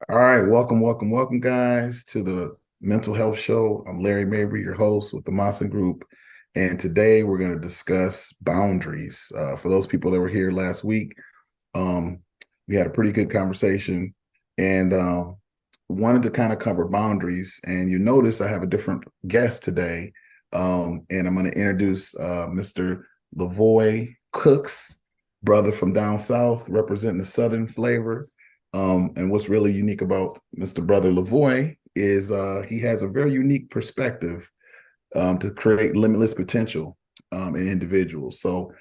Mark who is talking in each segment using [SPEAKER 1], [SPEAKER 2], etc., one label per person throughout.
[SPEAKER 1] All right, welcome, guys, to the Mental Health Show. I'm Larry Mabry, your host with the Maassen Group, and today we're going to discuss boundaries. For those people that were here last week, um, we had a pretty good conversation, and wanted to kind of cover boundaries. And you notice I have a different guest today, and I'm going to introduce Mr. LaVoy Cooks, brother from down south, representing the Southern flavor. And what's really unique about Mr. Brother LaVoy is he has a very unique perspective to create limitless potential in individuals. So,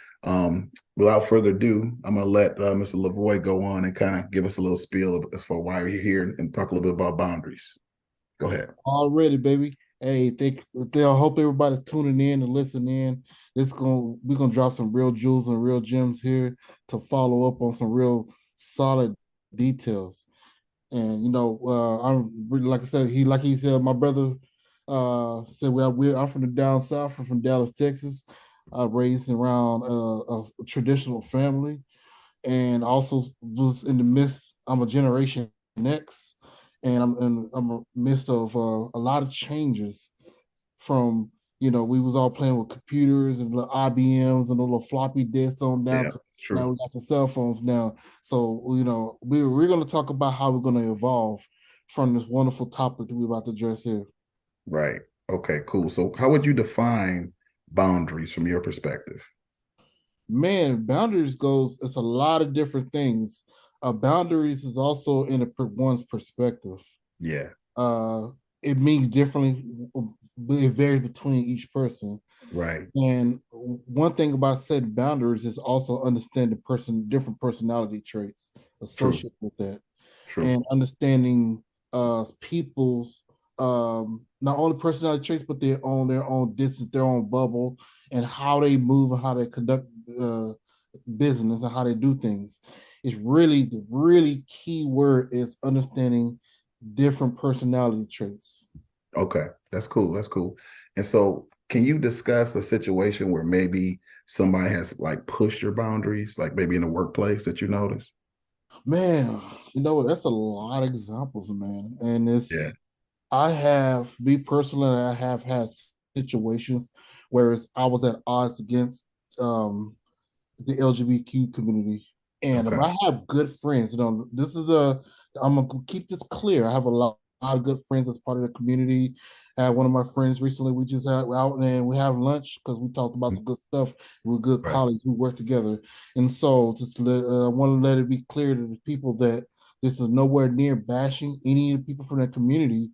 [SPEAKER 1] without further ado, I'm going to let Mr. LaVoy go on and kind of give us a little spiel as for why we're here and talk a little bit about boundaries. Go ahead.
[SPEAKER 2] Already, baby. Hey, I hope everybody's tuning in and listening in. We're gonna drop some real jewels and real gems here to follow up on some real solid details. And I'm really, like I said, like he said, my brother said, I'm from the down south. I'm from Dallas, Texas. I raised around a traditional family, and also was in the midst. I'm a Generation X, and I'm a midst of a lot of changes. From we was all playing with computers and little IBMs and little floppy disks on down
[SPEAKER 1] Yeah,
[SPEAKER 2] to now
[SPEAKER 1] true.
[SPEAKER 2] we got the cell phones now. So we're going to talk about how we're going to evolve from this wonderful topic that we're about to address here.
[SPEAKER 1] Right. Okay, cool. So, how would you define boundaries from your perspective?
[SPEAKER 2] Man, boundaries goes, it's a lot of different things. Boundaries is also in one's perspective.
[SPEAKER 1] Yeah,
[SPEAKER 2] uh it means differently. It varies between each person.
[SPEAKER 1] right.
[SPEAKER 2] And one thing about setting boundaries is also understand the different personality traits
[SPEAKER 1] True,
[SPEAKER 2] associated with that,
[SPEAKER 1] true.
[SPEAKER 2] and understanding people's not only personality traits but their own distance, their own bubble, and how they move and how they conduct business and how they do things. It's really the really key word is understanding different personality traits.
[SPEAKER 1] Okay, that's cool. That's cool. And so, can you discuss a situation where maybe somebody has like pushed your boundaries, like maybe in the workplace that you notice?
[SPEAKER 2] Man, that's a lot of examples, man. And
[SPEAKER 1] Yeah.
[SPEAKER 2] I have, me personally, I have had situations where I was at odds against the LGBTQ community. And
[SPEAKER 1] Okay.
[SPEAKER 2] I have good friends. I'm gonna keep this clear. I have a lot of good friends as part of the community. I had one of my friends recently. We just had out and we have lunch because we talked about some good stuff. We're good
[SPEAKER 1] Right.
[SPEAKER 2] colleagues. We work together, and so I want to let it be clear to the people that this is nowhere near bashing any of the people from that community,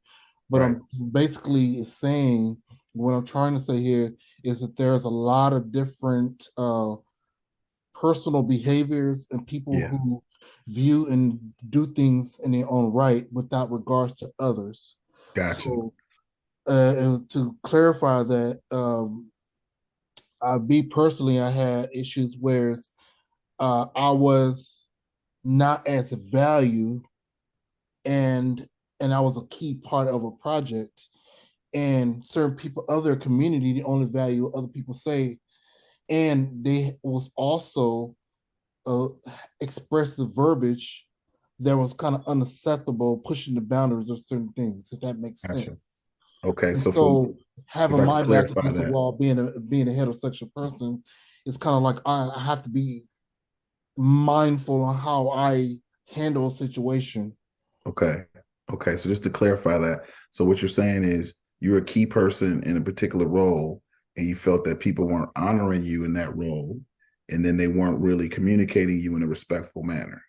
[SPEAKER 2] but
[SPEAKER 1] Right.
[SPEAKER 2] I'm basically saying what I'm trying to say here is that there's a lot of different personal behaviors and people
[SPEAKER 1] Yeah.
[SPEAKER 2] who view and do things in their own right without regards to others.
[SPEAKER 1] Gotcha.
[SPEAKER 2] So, and to clarify that, me personally, I had issues where I was not as valued, and I was a key part of a project, and certain people, other community, the only value other people say, and they was also uh, expressive verbiage that was kind of unacceptable, pushing the boundaries of certain things, if that makes sense.
[SPEAKER 1] Gotcha. Okay.
[SPEAKER 2] And
[SPEAKER 1] So, for
[SPEAKER 2] so
[SPEAKER 1] if
[SPEAKER 2] having
[SPEAKER 1] I could
[SPEAKER 2] my back
[SPEAKER 1] clarify
[SPEAKER 2] against the
[SPEAKER 1] that.
[SPEAKER 2] wall, being a heterosexual person, is kind of like I have to be mindful on how I handle a situation.
[SPEAKER 1] Okay. Okay. So, just to clarify that, so what you're saying is you're a key person in a particular role, and you felt that people weren't honoring you in that role, and then they weren't really communicating you in a respectful manner.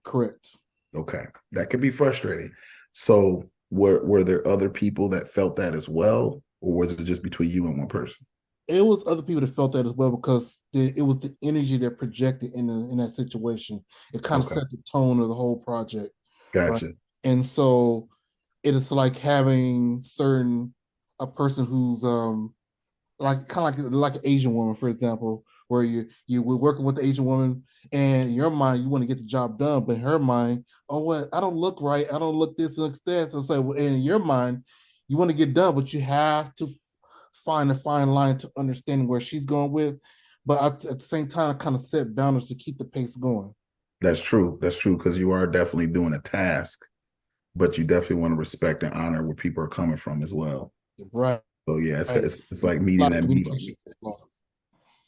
[SPEAKER 2] Correct.
[SPEAKER 1] Okay, that could be frustrating. So, were there other people that felt that as well, or was it just between you and one person?
[SPEAKER 2] It was other people that felt that as well because it was the energy that projected in that situation. It kind of
[SPEAKER 1] Okay,
[SPEAKER 2] set the tone of the whole project, right?
[SPEAKER 1] gotcha.
[SPEAKER 2] And so it is like having certain a person who's like kind of like an Asian woman, for example, where you were working with the Asian woman, and in your mind you want to get the job done, but in her mind, oh, what, I don't look right, I don't look this and that. So, and in your mind, you want to get done, but you have to find a fine line to understand where she's going with, but at the same time, I kind of set boundaries to keep the pace going.
[SPEAKER 1] That's true. That's true because you are definitely doing a task, but you definitely want to respect and honor where people are coming from as well.
[SPEAKER 2] Right.
[SPEAKER 1] So yeah,
[SPEAKER 2] Right.
[SPEAKER 1] it's like
[SPEAKER 2] A
[SPEAKER 1] meeting
[SPEAKER 2] lot of
[SPEAKER 1] that medium.
[SPEAKER 2] communication is lost.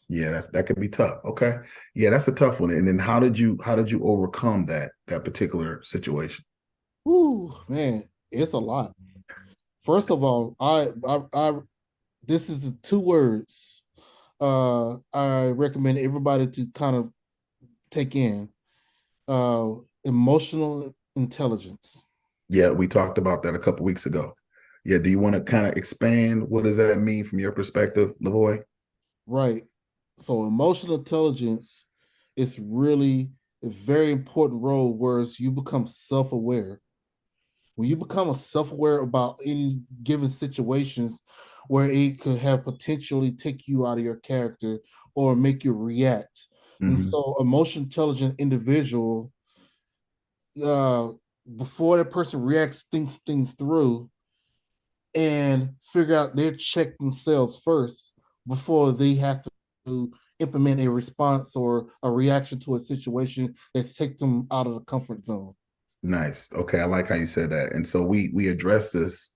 [SPEAKER 1] Yeah, that could be tough. Okay. Yeah, that's a tough one. And then how did you overcome that particular situation?
[SPEAKER 2] Ooh, man, it's a lot. First of all, I this is the two words I recommend everybody to kind of take in. Uh, Emotional intelligence.
[SPEAKER 1] Yeah, we talked about that a couple weeks ago. Yeah, do you want to kind of expand? What does that mean from your perspective, LaVoy?
[SPEAKER 2] Right. So emotional intelligence is really a very important role, whereas you become self-aware. When you become a self-aware about any given situations where it could have potentially take you out of your character or make you react. And
[SPEAKER 1] Hmm.
[SPEAKER 2] so emotion intelligent individual, uh before that person reacts, thinks things through and figure out they check themselves first before they have to implement a response or a reaction to a situation that's take them out of the comfort zone.
[SPEAKER 1] Nice. Okay, I like how you said that. And so we addressed this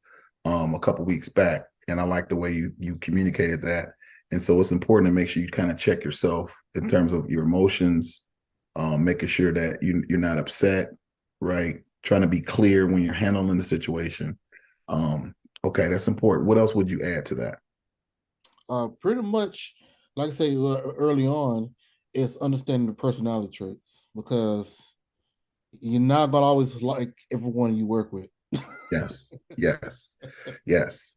[SPEAKER 1] a couple weeks back, and I like the way you communicated that. And so it's important to make sure you kind of check yourself in terms of your emotions, making sure that you're not upset, right? Trying to be clear when you're handling the situation. Um, okay, that's important. What else would you add to that?
[SPEAKER 2] Pretty much, like I say early on, it's understanding the personality traits because you're not gonna always like everyone you work with.
[SPEAKER 1] Yes, yes, yes.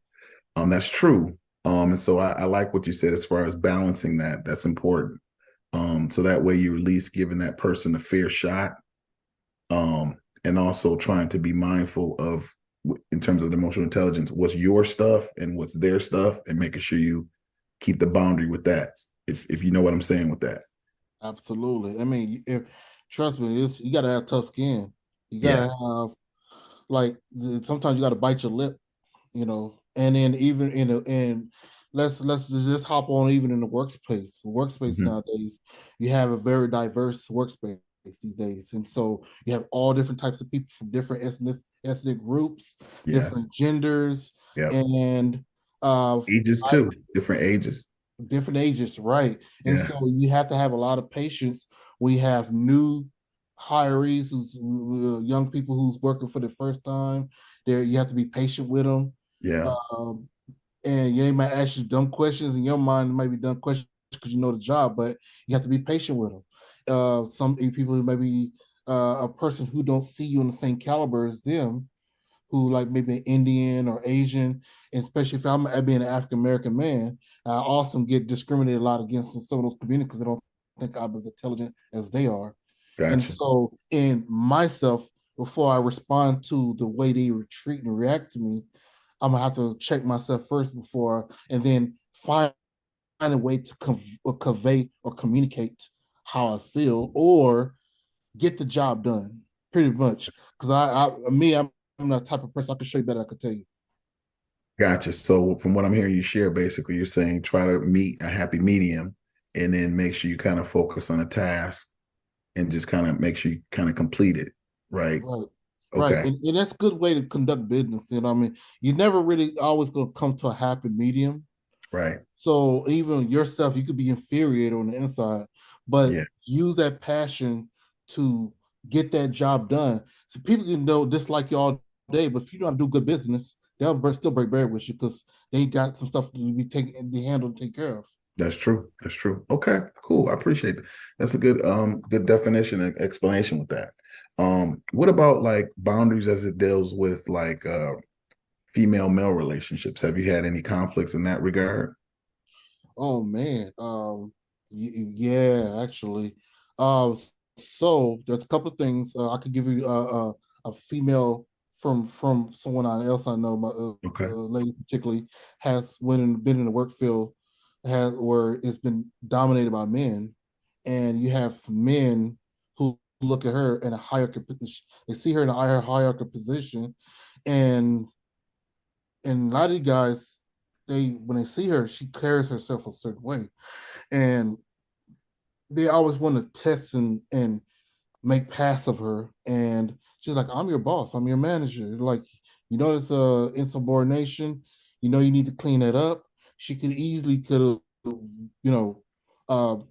[SPEAKER 1] That's true. And so I like what you said as far as balancing that. That's important. So that way you're at least giving that person a fair shot. And also trying to be mindful of, in terms of the emotional intelligence, what's your stuff and what's their stuff, and making sure you keep the boundary with that. If you know what I'm saying with that.
[SPEAKER 2] Absolutely. I mean, if trust me, it's you gotta have tough skin. You gotta
[SPEAKER 1] Yes.
[SPEAKER 2] have like sometimes you gotta bite your lip, and then even in let's just hop on even in the workspace
[SPEAKER 1] Mhm.
[SPEAKER 2] nowadays. You have a very diverse workspace these days, and so you have all different types of people from different ethnic groups,
[SPEAKER 1] Yes.
[SPEAKER 2] different genders,
[SPEAKER 1] Yep.
[SPEAKER 2] and
[SPEAKER 1] Ages
[SPEAKER 2] I,
[SPEAKER 1] too. Different ages.
[SPEAKER 2] different ages, right? And
[SPEAKER 1] Yeah.
[SPEAKER 2] so you have to have a lot of patience. We have new hirees, who's young people who's working for the first time. There, you have to be patient with them.
[SPEAKER 1] Yeah.
[SPEAKER 2] Um, and they might ask you dumb questions. In your mind, it might be dumb questions because you know the job, but you have to be patient with them. Some people who maybe a person who don't see you in the same caliber as them, who like maybe an Indian or Asian, and especially if I'm being an African American man, I also get discriminated a lot against in some of those communities because they don't think I'm as intelligent as they are. And
[SPEAKER 1] Gotcha.
[SPEAKER 2] so, in myself, before I respond to the way they retreat and react to me, I'm gonna have to check myself first before, and then find a way to convey or communicate how I feel, or get the job done. Pretty much, because I'm the type of person I can show you better. I could tell you.
[SPEAKER 1] Gotcha. So from what I'm hearing you share, basically you're saying try to meet a happy medium, and then make sure you kind of focus on a task and just kind of make sure you kind of complete it. Right.
[SPEAKER 2] Right. Right.
[SPEAKER 1] Okay.
[SPEAKER 2] And that's a good way to conduct business. I mean, you're never really always going to come to a happy medium.
[SPEAKER 1] Right.
[SPEAKER 2] So even yourself, you could be infuriated on the inside, but
[SPEAKER 1] Yeah.
[SPEAKER 2] use that passion to get that job done. So people can know dislike you all day, but if you don't do good business, they'll still break bread with you because they got some stuff to be taken, be handled, take care of.
[SPEAKER 1] That's true. That's true. Okay, cool. I appreciate that. That's a good definition and explanation with that. What about like boundaries as it deals with like female male relationships? Have you had any conflicts in that regard?
[SPEAKER 2] Oh man, yeah, actually. Uh, so there's a couple of things I could give you. A female from someone else I know, my
[SPEAKER 1] Okay.
[SPEAKER 2] lady particularly has been in the work field, has where it's been dominated by men, and you have men who look at her in a hierarchy position. They see her in a hierarchy position, and a lot of these guys, they when they see her, she carries herself a certain way, and they always want to test and make pass of her and She's like, I'm your boss, I'm your manager. Like, you know, it's a insubordination. You know, you need to clean it up. She could have, you know,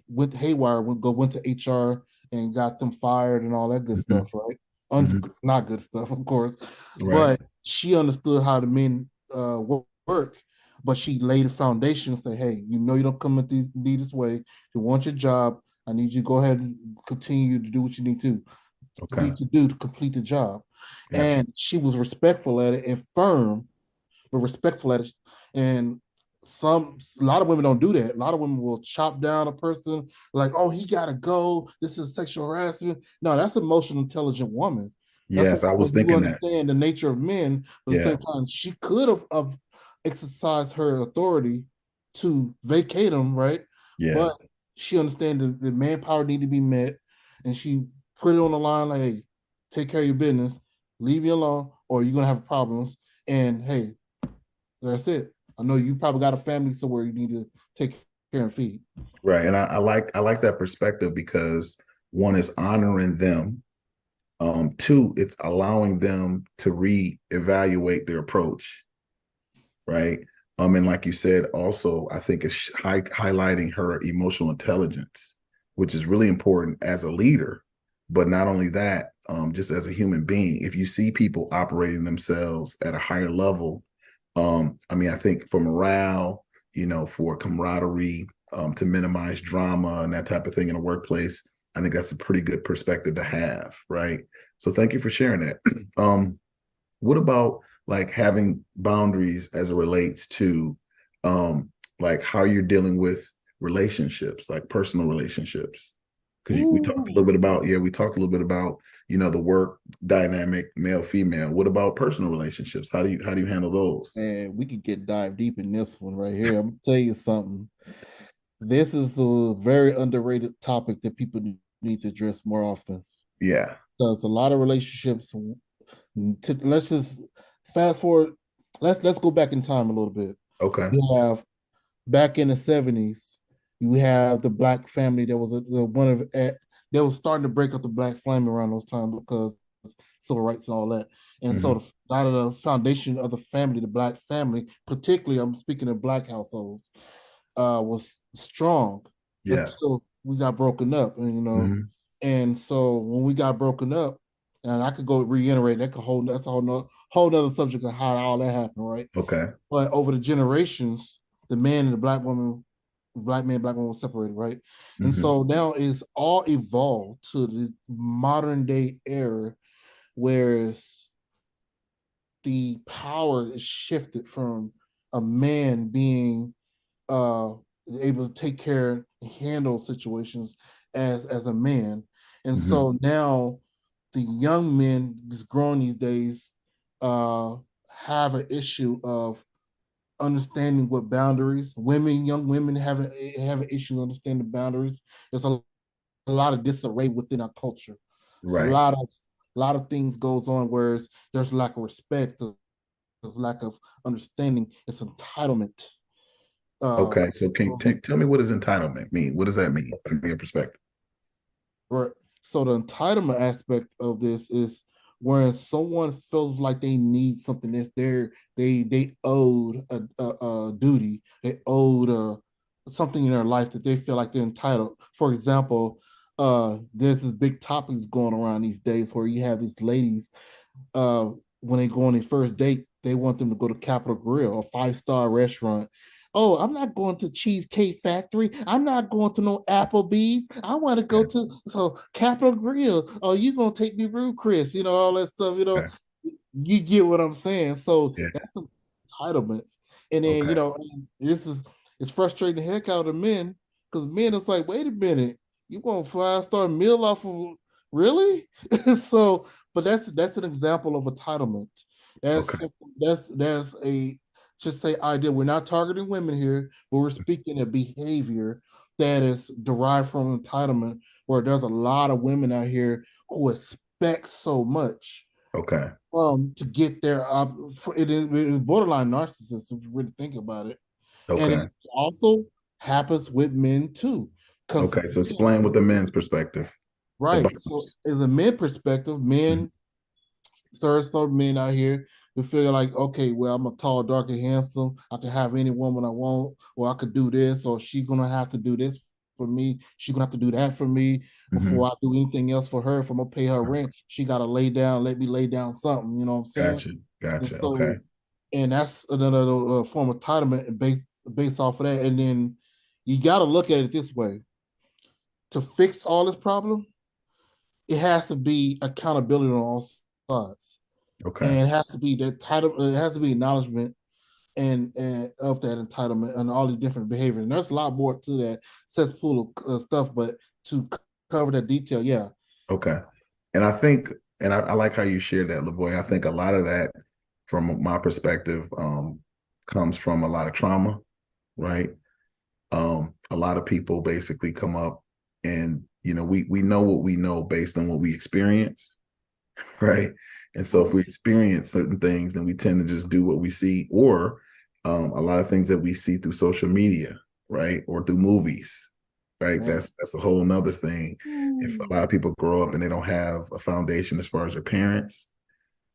[SPEAKER 2] went haywire, went to HR and got them fired and all that good
[SPEAKER 1] Hmm.
[SPEAKER 2] stuff, right?
[SPEAKER 1] Hmm.
[SPEAKER 2] Not good stuff, of course,
[SPEAKER 1] Right.
[SPEAKER 2] but she understood how the men work. But she laid a foundation and say, hey, you know, you don't come at be this way. You want your job. I need you to go ahead and continue to do what you
[SPEAKER 1] Okay.
[SPEAKER 2] to do to complete the job.
[SPEAKER 1] Gotcha.
[SPEAKER 2] And she was respectful at it and firm, but respectful at it. And a lot of women don't do that. A lot of women will chop down a person like, oh, he gotta go. This is sexual harassment. No, that's an emotional intelligent woman. That's a
[SPEAKER 1] Yes, I was
[SPEAKER 2] woman who
[SPEAKER 1] thinking that.
[SPEAKER 2] understands the nature of men, but at the
[SPEAKER 1] Yeah.
[SPEAKER 2] same time, she could have exercised her authority to vacate him, right?
[SPEAKER 1] Yeah.
[SPEAKER 2] But she understands the manpower need to be met, and she put it on the line like, hey, take care of your business, leave me alone, or you're gonna have problems. And hey, that's it. I know you probably got a family somewhere you need to take care and feed.
[SPEAKER 1] Right. And I like that perspective because one is honoring them. Two, it's allowing them to reevaluate their approach, right? And like you said, also, I think it's highlighting her emotional intelligence, which is really important as a leader. But not only that, just as a human being, if you see people operating themselves at a higher level, I mean, I think for morale, you know, for camaraderie, to minimize drama and that type of thing in a workplace, I think that's a pretty good perspective to have, right? So thank you for sharing that. What about like having boundaries as it relates to like how you're dealing with relationships, like personal relationships? Because we talked a
[SPEAKER 2] Ooh,
[SPEAKER 1] little bit about, yeah, we talked a little bit about, you know, the work dynamic, male, female. What about personal relationships? How do you handle those?
[SPEAKER 2] man, we could get dive deep in this one right here. I'm gonna tell you something. This is a very underrated topic that people need to address more often.
[SPEAKER 1] Yeah.
[SPEAKER 2] Because a lot of relationships, let's just fast forward. Let's go back in time a little bit.
[SPEAKER 1] Okay.
[SPEAKER 2] You have back in the 70s, you have the black family that was one of that was starting to break up the black family around those times because civil rights and all that. And so
[SPEAKER 1] Hmm.
[SPEAKER 2] a lot of the foundation of the family, the black family, particularly I'm speaking of black households, was strong
[SPEAKER 1] Yes.
[SPEAKER 2] until we got broken up. And
[SPEAKER 1] Hmm.
[SPEAKER 2] and so when we got broken up, and I could go reiterate that's a whole nother subject of how all that happened, right?
[SPEAKER 1] Okay.
[SPEAKER 2] But over the generations, the man and the black woman, black man, black woman was separated, right? And
[SPEAKER 1] Hmm.
[SPEAKER 2] so now it's all evolved to the modern day era, whereas the power is shifted from a man being uh able to take care and handle situations as a man. And
[SPEAKER 1] Hmm.
[SPEAKER 2] so now the young men that's growing these days uh have an issue of understanding what boundaries. Young women have an issue understanding boundaries. There's a lot of disarray within our culture. It's
[SPEAKER 1] Right.
[SPEAKER 2] a lot of things goes on where there's lack of respect, there's lack of understanding. It's entitlement. Uh,
[SPEAKER 1] Okay. So tell me, what does entitlement mean? What does that mean from your perspective?
[SPEAKER 2] right. So the entitlement aspect of this is when someone feels like they need something that's they owed a duty, they owed something in their life that they feel like they're entitled. For example, there's this big topics going around these days where you have these ladies when they go on their first date, they want them to go to Capitol Grill, a five-star restaurant. Oh, I'm not going to Cheesecake Factory. I'm not going to no Applebee's. I want to go
[SPEAKER 1] Okay.
[SPEAKER 2] to Capitol Grill. Oh, you gonna take me through, Chris? You know all that stuff.
[SPEAKER 1] Okay.
[SPEAKER 2] You get what I'm saying. So
[SPEAKER 1] Yeah.
[SPEAKER 2] that's entitlement. And then
[SPEAKER 1] Okay.
[SPEAKER 2] this is it's frustrating the heck out of men because men is like, wait a minute, you want a five-star meal off of really? So but that's an example of entitlement.
[SPEAKER 1] Okay.
[SPEAKER 2] That's that's a just say idea. We're not targeting women here, but we're speaking of behavior that is derived from entitlement, where there's a lot of women out here who expect so much
[SPEAKER 1] Okay.
[SPEAKER 2] to get their it is borderline narcissist if you really think about it. And it
[SPEAKER 1] Okay.
[SPEAKER 2] also happens with men too. Because
[SPEAKER 1] Okay. So explain with the men's perspective about
[SPEAKER 2] right. So
[SPEAKER 1] this.
[SPEAKER 2] as a men perspective,
[SPEAKER 1] Mhm.
[SPEAKER 2] men certain men out here who feel like, okay, well, I'm a tall, dark, and handsome. I can have any woman I want, or I could do this, or she's gonna have to do this for me. She's gonna have to do that for me
[SPEAKER 1] Hmm.
[SPEAKER 2] before I do anything else for her. If I'm gonna pay her rent, she gotta let me lay down something. You know what I'm saying?
[SPEAKER 1] Gotcha.
[SPEAKER 2] And
[SPEAKER 1] Gotcha. Okay.
[SPEAKER 2] so, and that's another form of entitlement based off of that. And then you got to look at it this way: to fix all this problem, it has to be accountability on all sides,
[SPEAKER 1] Okay.
[SPEAKER 2] and it has to be that title. It has to be acknowledgement and of that entitlement and all these different behaviors. And there's a lot more to that cesspool of stuff, but to cover that detail, yeah.
[SPEAKER 1] Okay. And I think, and I like how you shared that, LaVoy. I think a lot of that, from my perspective, comes from a lot of trauma, right? A lot of people basically come up and, we know what we know based on what we experience, right? And so if
[SPEAKER 2] Right.
[SPEAKER 1] we experience certain things, then we tend to just do what we see, or a lot of things that we see through social media, right? Or through movies, right?
[SPEAKER 2] Man.
[SPEAKER 1] That's a whole nother thing. If a lot of people grow up and they don't have a foundation as far as their parents,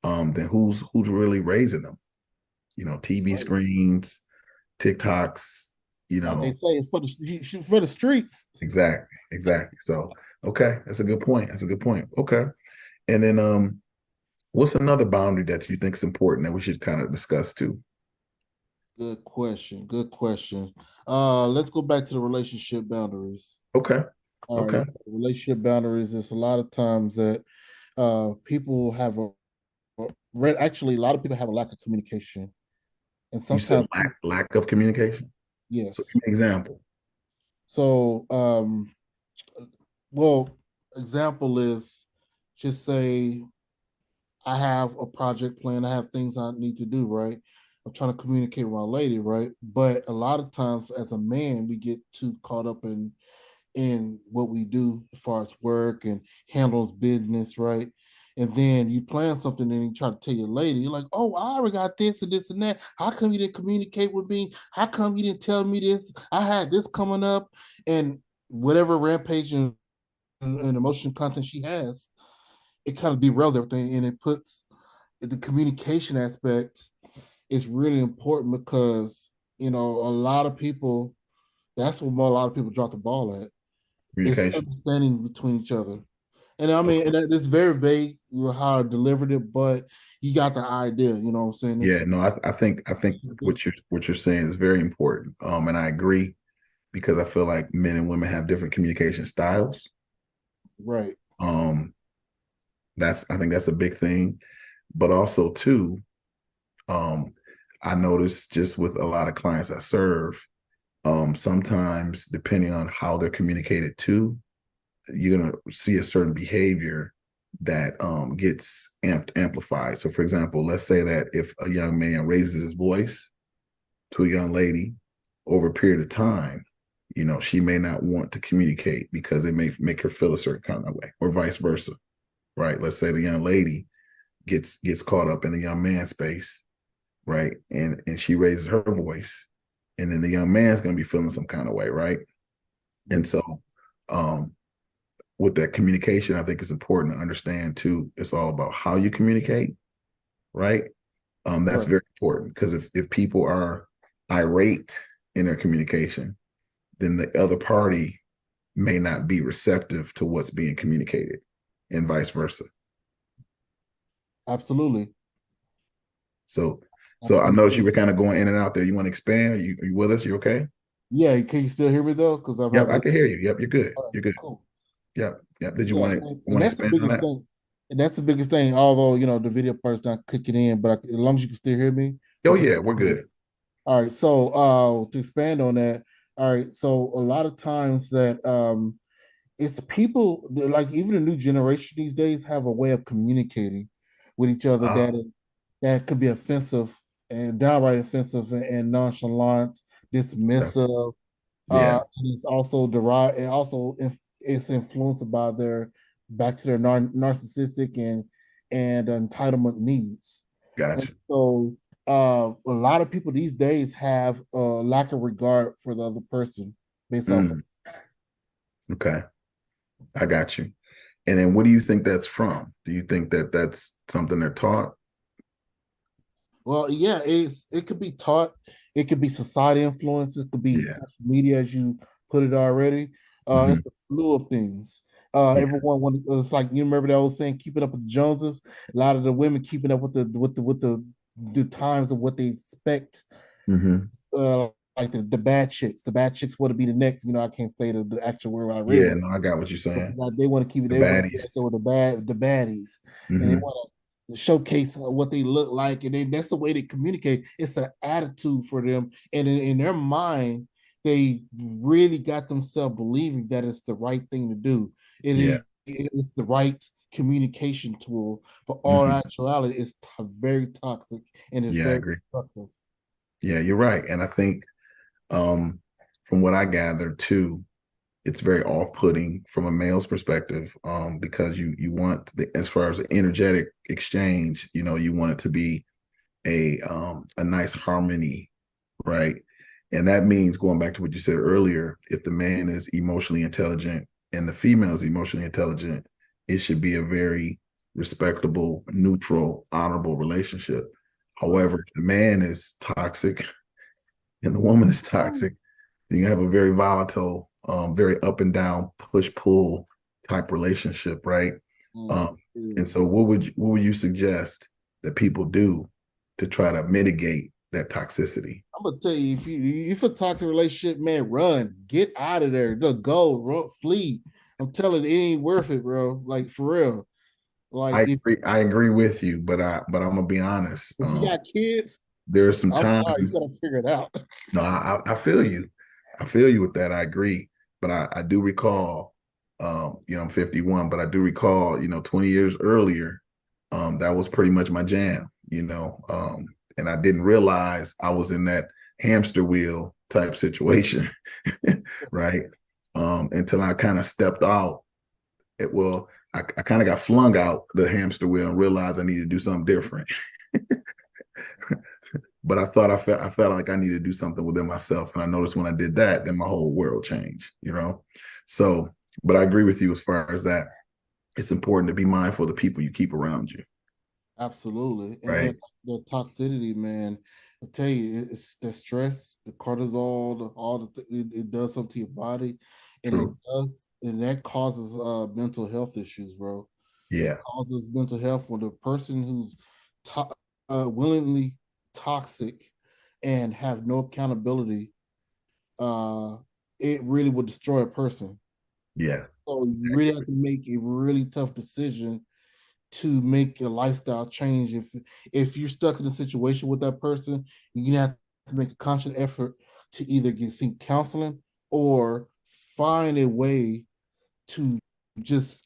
[SPEAKER 1] then who's really raising them? TV
[SPEAKER 2] Right.
[SPEAKER 1] screens, TikToks,
[SPEAKER 2] Like they say, it's for the streets.
[SPEAKER 1] exactly, exactly. So, okay, that's a good point. That's a good point. Okay. And then what's another boundary that you think is important that we should kind of discuss too?
[SPEAKER 2] Good question. Good question. Let's go back to the relationship boundaries.
[SPEAKER 1] Okay.
[SPEAKER 2] All
[SPEAKER 1] Okay.
[SPEAKER 2] right, relationship boundaries is a lot of times that people have actually a lot of people have a lack of communication, and
[SPEAKER 1] You said
[SPEAKER 2] sometimes
[SPEAKER 1] lack of communication. So
[SPEAKER 2] yes.
[SPEAKER 1] give me an example.
[SPEAKER 2] So well, example is just say I have a project plan, I have things I need to do, right? I'm trying to communicate with my lady, right? But a lot of times as a man, we get too caught up in what we do as far as work and handles business, right? And then you plan something and you try to tell your lady, you're like, oh, I already got this and this and that. How come you didn't communicate with me? How come you didn't tell me this? I had this coming up. And whatever rampage and emotional content she has, it kind of derails everything and it puts the communication aspect is really important because, a lot of people, that's what a lot of people drop the ball at. It's
[SPEAKER 1] Communication.
[SPEAKER 2] understanding between each other. And I mean,
[SPEAKER 1] Okay.
[SPEAKER 2] and it's very vague, how I delivered it, but you got the idea. You know what I'm saying? It's
[SPEAKER 1] Yeah, no, I think what you're saying is very important. And I agree because I feel like men and women have different communication styles.
[SPEAKER 2] right,
[SPEAKER 1] Um, I think that's a big thing. But also too, um, I notice just with a lot of clients I serve, sometimes depending on how they're communicated to, you're gonna see a certain behavior that gets amplified. So, for example, let's say that if a young man raises his voice to a young lady over a period of time, she may not want to communicate because it may make her feel a certain kind of way, or vice versa, right? Let's say the young lady gets caught up in the young man's space, right? And she raises her voice, and then the young man's gonna be feeling some kind of way, right? And so um with that communication, I think it's important to understand too, it's all about how you communicate, right? That's
[SPEAKER 2] right.
[SPEAKER 1] very important because if people are irate in their communication, then the other party may not be receptive to what's being communicated, and vice versa.
[SPEAKER 2] Absolutely,
[SPEAKER 1] So I noticed you
[SPEAKER 2] absolutely.
[SPEAKER 1] were kind of going in and out there. You want to expand? Are you with us? You okay?
[SPEAKER 2] Yeah, can you still hear me though? Because I'm
[SPEAKER 1] Yep,
[SPEAKER 2] having
[SPEAKER 1] I can hear you. Yep, you're good.
[SPEAKER 2] all right,
[SPEAKER 1] You're good.
[SPEAKER 2] cool.
[SPEAKER 1] Yep, yep. Did you
[SPEAKER 2] Yeah,
[SPEAKER 1] want to
[SPEAKER 2] and,
[SPEAKER 1] you
[SPEAKER 2] and
[SPEAKER 1] want to
[SPEAKER 2] that's the
[SPEAKER 1] expand on
[SPEAKER 2] biggest
[SPEAKER 1] that?
[SPEAKER 2] thing. And that's the biggest thing. Although the video part's not kicking in, but as long as you can still hear me,
[SPEAKER 1] Oh
[SPEAKER 2] we can
[SPEAKER 1] yeah,
[SPEAKER 2] still
[SPEAKER 1] we're
[SPEAKER 2] hear.
[SPEAKER 1] good.
[SPEAKER 2] All right, so to expand on that, all right, so a lot of times that it's people like even the new generation these days have a way of communicating with each other
[SPEAKER 1] Uh,
[SPEAKER 2] that could be offensive and downright offensive and nonchalant,
[SPEAKER 1] okay.
[SPEAKER 2] dismissive.
[SPEAKER 1] Yeah,
[SPEAKER 2] And it's also derived and also it's influenced by their back to their narcissistic and entitlement needs. And
[SPEAKER 1] gotcha.
[SPEAKER 2] so a lot of people these days have a lack of regard for the other person based off of
[SPEAKER 1] Mm, okay, I got you. And then what do you think that's from? Do you think that that's something they're taught?
[SPEAKER 2] Well, yeah, it could be taught, it could be society influence, it could be
[SPEAKER 1] Yeah.
[SPEAKER 2] social media, as you put it already.
[SPEAKER 1] Hmm.
[SPEAKER 2] It's the flow of things.
[SPEAKER 1] Yeah.
[SPEAKER 2] Everyone when it's like you remember that old saying, keeping up with the Joneses. A lot of the women keeping up with the times of what they expect.
[SPEAKER 1] Hmm.
[SPEAKER 2] Like the bad chicks. The bad chicks want to be the next. I can't say the actual word I really
[SPEAKER 1] Yeah.
[SPEAKER 2] want.
[SPEAKER 1] No, I got what you're
[SPEAKER 2] But
[SPEAKER 1] saying.
[SPEAKER 2] they want to keep it.
[SPEAKER 1] The
[SPEAKER 2] They want to
[SPEAKER 1] baddies.
[SPEAKER 2] be with the baddies, and they
[SPEAKER 1] Hmm.
[SPEAKER 2] want to showcase what they look like, and that's the way they communicate. It's an attitude for them, and in their mind, they really got themselves believing that it's the right thing to do.
[SPEAKER 1] Yeah.
[SPEAKER 2] It's the right communication tool, but all
[SPEAKER 1] Hmm.
[SPEAKER 2] actuality is very toxic and it's
[SPEAKER 1] Yeah, I
[SPEAKER 2] very
[SPEAKER 1] agree.
[SPEAKER 2] destructive.
[SPEAKER 1] Yeah, you're right. And I think um, from what I gathered too, it's very off-putting from a male's perspective, because you want as far as an energetic exchange, you want it to be a nice harmony, right? And that means going back to what you said earlier, if the man is emotionally intelligent and the female is emotionally intelligent, it should be a very respectable, neutral, honorable relationship.
[SPEAKER 2] Right.
[SPEAKER 1] However, if the man is toxic and the woman is toxic, then you have a very volatile, very up and down, push pull type relationship, right? Um, and so, what would you suggest that people do to try to mitigate that toxicity?
[SPEAKER 2] I'm gonna tell you, if a toxic relationship, man, run, get out of there, just go, run, flee. I'm telling you, it ain't worth it, bro. Like for real. Like
[SPEAKER 1] I agree with you, but I'm gonna be honest.
[SPEAKER 2] if you got kids,
[SPEAKER 1] There are some
[SPEAKER 2] I'm
[SPEAKER 1] times.
[SPEAKER 2] sorry, you gotta figure it out.
[SPEAKER 1] No, I feel you. I feel you with that. I agree. But I do recall, I'm 51, but I do recall, 20 years earlier, that was pretty much my jam, and I didn't realize I was in that hamster wheel type situation, right? Until I kind of stepped out. I kind of got flung out the hamster wheel and realized I needed to do something different. But I felt like I needed to do something within myself. And I noticed when I did that, then my whole world changed. So, but I agree with you as far as that. It's important to be mindful of the people you keep around you,
[SPEAKER 2] Absolutely. And
[SPEAKER 1] right?
[SPEAKER 2] then the toxicity, man, I tell you, it's the stress, the cortisol, it does something to your body, and
[SPEAKER 1] True.
[SPEAKER 2] that causes mental health issues, bro. It
[SPEAKER 1] Yeah.
[SPEAKER 2] causes mental health when the person who's to- willingly toxic and have no accountability, uh, it really would destroy a person.
[SPEAKER 1] Yeah.
[SPEAKER 2] So you really have to make a really tough decision to make a lifestyle change. If you're stuck in a situation with that person, you're gonna have to make a conscious effort to either seek counseling or find a way to just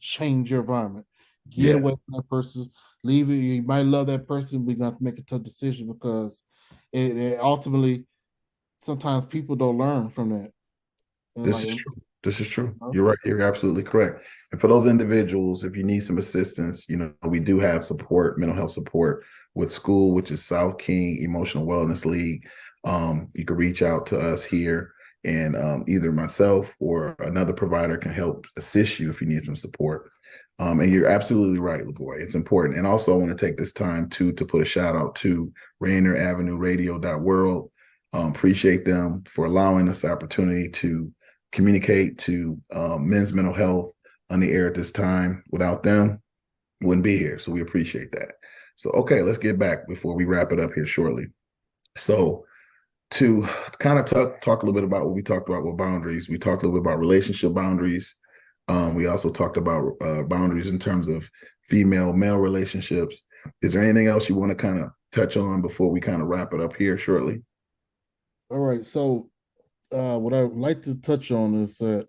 [SPEAKER 2] change your environment. Get
[SPEAKER 1] Yeah.
[SPEAKER 2] away from that person, leave it. You might love that person, but you have to make a tough decision because it ultimately sometimes people don't learn from that. And
[SPEAKER 1] This
[SPEAKER 2] like
[SPEAKER 1] is true. This is true.
[SPEAKER 2] huh?
[SPEAKER 1] You're right. You're absolutely correct. And for those individuals, if you need some assistance, we do have support, mental health support with school, which is South King Emotional Wellness League. You can reach out to us here, and either myself or another provider can help assist you if you need some support. And you're absolutely right, LaVoy. It's important. And also, I want to take this time to put a shout out to Rainier Avenue Radio World. Appreciate them for allowing us the opportunity to communicate to men's mental health on the air at this time. Without them, wouldn't be here. So we appreciate that. So, okay, let's get back before we wrap it up here shortly. So, to kind of talk a little bit about what we talked about with boundaries, we talked a little bit about relationship boundaries. We also talked about boundaries in terms of female male relationships. Is there anything else you want to kind of touch on before we kind of wrap it up here shortly?
[SPEAKER 2] All right. So what I would like to touch on is that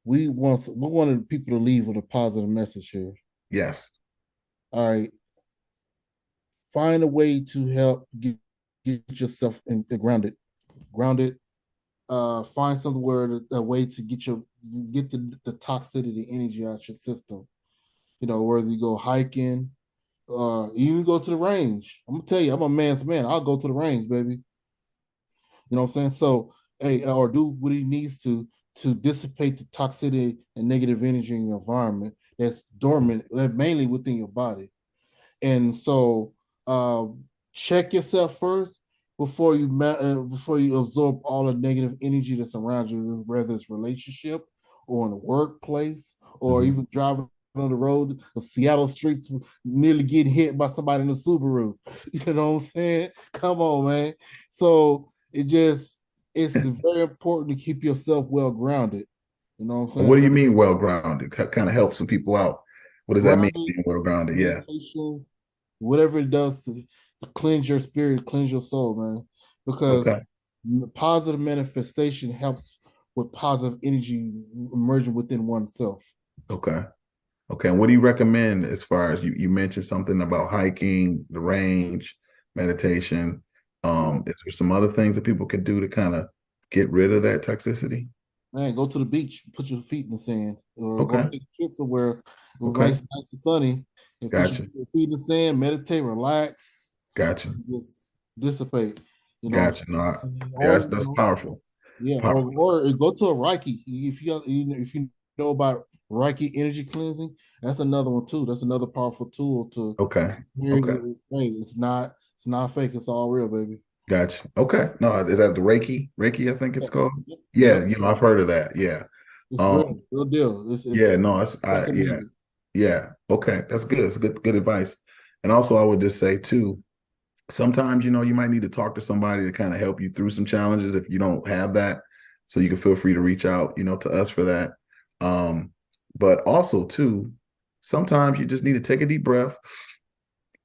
[SPEAKER 2] we wanted people to leave with a positive message here.
[SPEAKER 1] Yes.
[SPEAKER 2] All right, find a way to help get yourself grounded. Grounded. Find somewhere a way to get the toxicity, the energy out your system. Whether you go hiking, even go to the range. I'm gonna tell you, I'm a man's man. I'll go to the range, baby. You know what I'm saying? So, hey, or do what he needs to dissipate the toxicity and negative energy in your environment that's dormant, mainly within your body. And so check yourself first before you absorb all the negative energy that's around you, whether it's relationship or in the workplace or
[SPEAKER 1] Mhm.
[SPEAKER 2] even driving on the road of Seattle streets, nearly getting hit by somebody in a Subaru. You know what I'm saying? Come on, man. So it's very important to keep yourself well grounded. You know what I'm
[SPEAKER 1] What do
[SPEAKER 2] saying?
[SPEAKER 1] you mean well grounded? Kind of help some people out. What does that mean,
[SPEAKER 2] Grounded,
[SPEAKER 1] being well grounded? Yeah.
[SPEAKER 2] meditation, whatever it does to cleanse your spirit, cleanse your soul, man. Because
[SPEAKER 1] Okay.
[SPEAKER 2] positive manifestation helps with positive energy emerging within oneself.
[SPEAKER 1] Okay. Okay. And what do you recommend as far as you mentioned something about hiking, the range, meditation?
[SPEAKER 2] Yeah.
[SPEAKER 1] Is there some other things that people can do to kind of get rid of that toxicity?
[SPEAKER 2] Man, go to the beach, put your feet in the sand, or go
[SPEAKER 1] Okay.
[SPEAKER 2] take a trip somewhere
[SPEAKER 1] Okay.
[SPEAKER 2] nice and sunny, and put your
[SPEAKER 1] Gotcha.
[SPEAKER 2] feet in the sand, meditate, relax,
[SPEAKER 1] Gotcha.
[SPEAKER 2] just dissipate. You know,
[SPEAKER 1] Gotcha. No, yeah,
[SPEAKER 2] or
[SPEAKER 1] that's powerful.
[SPEAKER 2] yeah,
[SPEAKER 1] Powerful.
[SPEAKER 2] or go to a Reiki if you know about Reiki energy cleansing. That's another one too. That's another powerful tool to
[SPEAKER 1] Okay. Okay.
[SPEAKER 2] hey, it's not fake. It's all real, baby.
[SPEAKER 1] Gotcha. Okay. No, is that the Reiki? Reiki, I think it's
[SPEAKER 2] Yep,
[SPEAKER 1] called.
[SPEAKER 2] yep,
[SPEAKER 1] Yeah,
[SPEAKER 2] yep.
[SPEAKER 1] I've heard of that. Yeah.
[SPEAKER 2] It's
[SPEAKER 1] Um,
[SPEAKER 2] real deal.
[SPEAKER 1] yeah,
[SPEAKER 2] It's
[SPEAKER 1] no, yeah.
[SPEAKER 2] recommended.
[SPEAKER 1] Yeah. Okay. That's good. It's good advice. And also I would just say too, sometimes, you might need to talk to somebody to kind of help you through some challenges if you don't have that. So you can feel free to reach out, to us for that. Um, but also too, sometimes you just need to take a deep breath,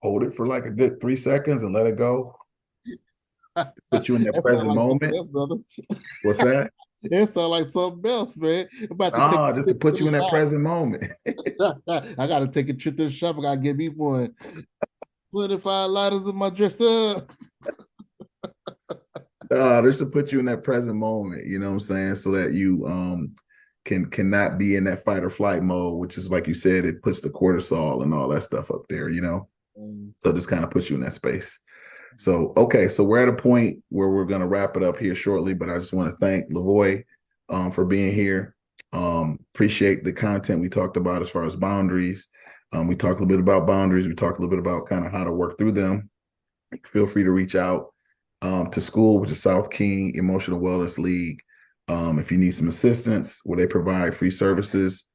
[SPEAKER 1] hold it for like a good 3 seconds and let it go. Put you in that
[SPEAKER 2] That sounds
[SPEAKER 1] present
[SPEAKER 2] like something
[SPEAKER 1] moment.
[SPEAKER 2] else, brother.
[SPEAKER 1] What's that?
[SPEAKER 2] That sounds like something else, man. I'm about to take
[SPEAKER 1] Ah,
[SPEAKER 2] a
[SPEAKER 1] just to
[SPEAKER 2] trip to
[SPEAKER 1] put you
[SPEAKER 2] the
[SPEAKER 1] in that
[SPEAKER 2] shop.
[SPEAKER 1] present moment.
[SPEAKER 2] I gotta take a trip to the shop. I gotta get me one. 25 lighters in my dresser.
[SPEAKER 1] Just to put you in that present moment, you know what I'm saying? So that you cannot be in that fight or flight mode, which is like you said, it puts the cortisol and all that stuff up there.
[SPEAKER 2] Um,
[SPEAKER 1] So just kind of puts you in that space. So okay, so we're at a point where we're gonna wrap it up here shortly, but I just want to thank LaVoy for being here. Appreciate the content we talked about as far as boundaries. We talked a little bit about boundaries. We talked a little bit about kind of how to work through them. Feel free to reach out to school, which is South King Emotional Wellness League. If you need some assistance, where they provide free services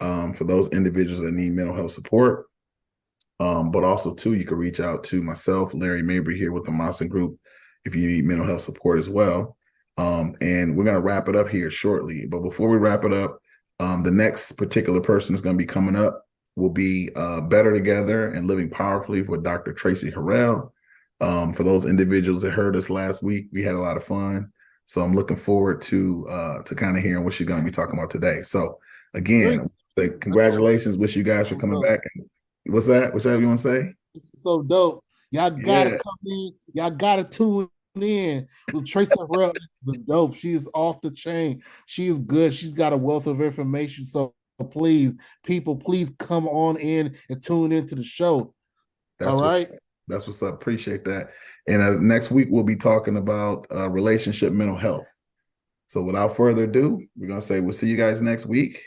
[SPEAKER 1] for those individuals that need mental health support. But also, too, you can reach out to myself, Larry Mabry, here with the Maassen Group, if you need mental health support as well. And we're going to wrap it up here shortly. But before we wrap it up, the next particular person that's going to be coming up will be Better Together and Living Powerfully with Dr. Tracy Harrell. For those individuals that heard us last week, we had a lot of fun. So I'm looking forward to kind of hearing what she's going to be talking about today. So again,
[SPEAKER 2] Drinks.
[SPEAKER 1] congratulations. Wish you guys for coming back. What's that? Whatever you want to say?
[SPEAKER 2] This is so dope. Y'all gotta
[SPEAKER 1] Yeah,
[SPEAKER 2] come in. Y'all gotta tune in. With Tracy Harrell is the dope. She is off the chain. She is good. She's got a wealth of information. So please, people, please come on in and tune into the show. All
[SPEAKER 1] that's what's
[SPEAKER 2] right.
[SPEAKER 1] that's what's up. Appreciate that. And next week we'll be talking about relationship mental health. So without further ado, we're gonna say we'll see you guys next week.